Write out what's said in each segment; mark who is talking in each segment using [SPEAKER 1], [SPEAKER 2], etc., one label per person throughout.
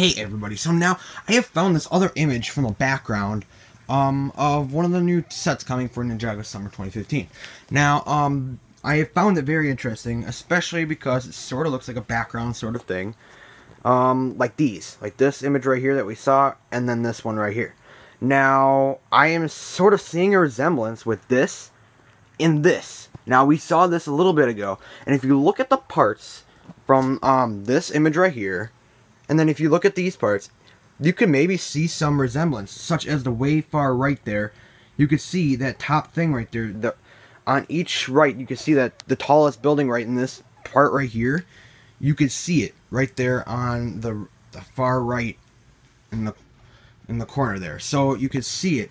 [SPEAKER 1] Hey everybody, so now I have found this other image from a background of one of the new sets coming for Ninjago Summer 2015. Now, I have found it very interesting, especially because it sort of looks like a background sort of thing. Like this image right here that we saw, and then this one right here. Now, I am sort of seeing a resemblance with this and this. Now, we saw this a little bit ago, and if you look at the parts from this image right here, and then if you look at these parts, you can maybe see some resemblance, such as the way far right there. You could see that top thing right there. On each right, you can see that the tallest building right in this part right here. You could see it right there on the far right in the corner there. So you could see it,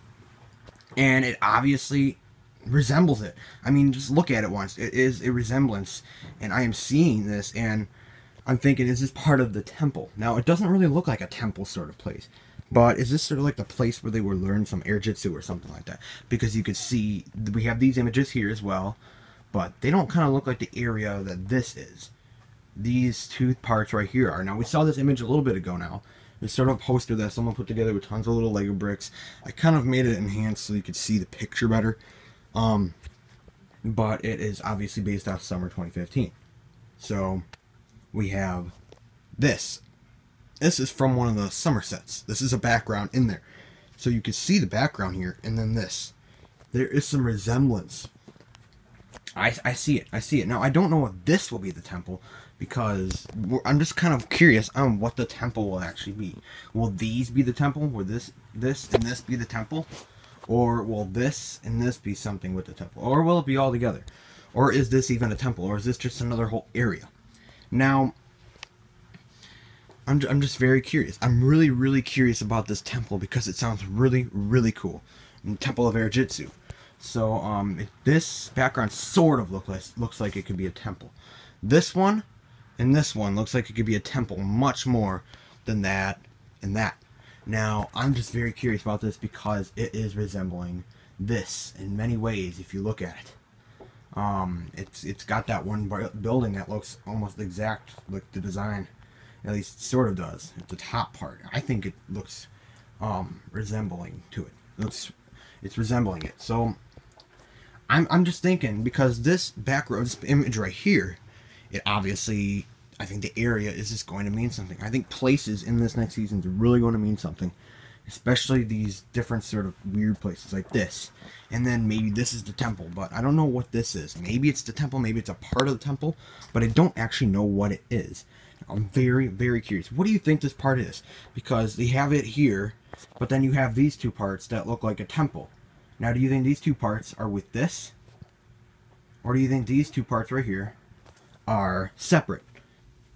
[SPEAKER 1] and it obviously resembles it. I mean, just look at it once. It is a resemblance, and I am seeing this, and I'm thinking, is this part of the temple? Now, it doesn't really look like a temple sort of place, but is this sort of like the place where they would learn some Aitjitzu or something like that? Because you could see, we have these images here as well, but they don't kind of look like the area that this is. These two parts right here are. Now, we saw this image a little bit ago now. It's sort of a poster that someone put together with tons of little Lego bricks. I kind of made it enhanced so you could see the picture better. But it is obviously based off summer 2015. So we have this. This is from one of the summer sets. This is a background in there. So you can see the background here, and then this. There is some resemblance. I see it. I see it. Now, I don't know if this will be the temple, because I'm just kind of curious on what the temple will actually be. Will these be the temple? Will this and this be the temple? Or will this and this be something with the temple? Or will it be all together? Or is this even a temple? Or is this just another whole area? Now, I'm just very curious. I'm really curious about this temple because it sounds really cool. Temple of Aitjitzu. So this background sort of looks like it could be a temple. This one and this one looks like it could be a temple much more than that and that. Now, I'm just very curious about this because it is resembling this in many ways if you look at it. It's got that one building that looks almost exact like the design. At least sort of does. It's the top part. I think it looks resembling to it. It's resembling it. So I'm just thinking, because this background, this image right here, it obviously, I think the area is just going to mean something. I think places in this next season are really going to mean something. Especially these different sort of weird places like this. And then maybe this is the temple, but I don't know what this is. Maybe it's the temple, maybe it's a part of the temple, but I don't actually know what it is. I'm very curious. What do you think this part is? Because they have it here, but then you have these two parts that look like a temple. Now, do you think these two parts are with this? Or do you think these two parts right here are separate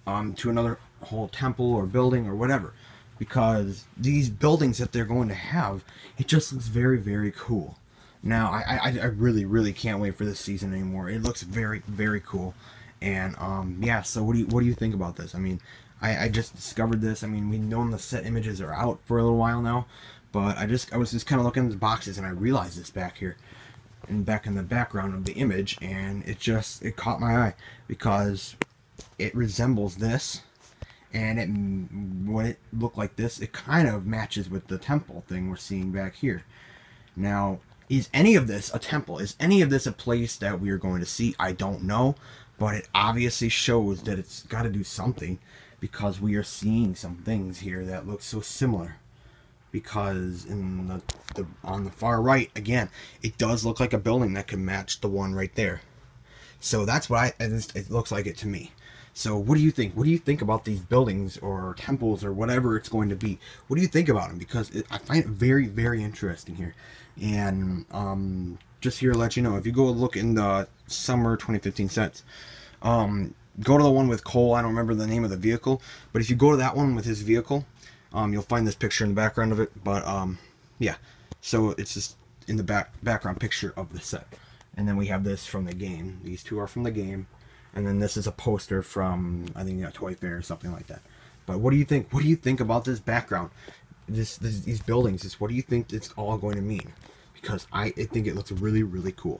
[SPEAKER 1] to another whole temple or building or whatever? Because these buildings that they're going to have, it just looks very cool. Now, I really can't wait for this season anymore. It looks very was and yeah, so what do you think about this? I mean, I just discovered this. I mean, we've known the set images are out for a little while now, but I was just kind of looking at the boxes, and I realized this back here and back in the background of the image, and it caught my eye because it resembles this, and when it looked like this, it kind of matches with the temple thing we're seeing back here. Now, is any of this a temple? Is any of this a place that we are going to see? I don't know. But it obviously shows that it's got to do something, because we are seeing some things here that look so similar. Because in on the far right, again, it does look like a building that can match the one right there. So that's what it looks like it to me. So what do you think? What do you think about these buildings or temples or whatever it's going to be? What do you think about them? Because I find it very interesting here. And just here to let you know, if you go look in the summer 2015 sets, go to the one with Cole. I don't remember the name of the vehicle, but if you go to that one with his vehicle, you'll find this picture in the background of it. But yeah, so it's just in the background picture of the set. And then we have this from the game. These two are from the game, and then this is a poster from, I think, a toy fair or something like that. But what do you think? What do you think about this background? These buildings. What do you think it's all going to mean? Because I think it looks really cool.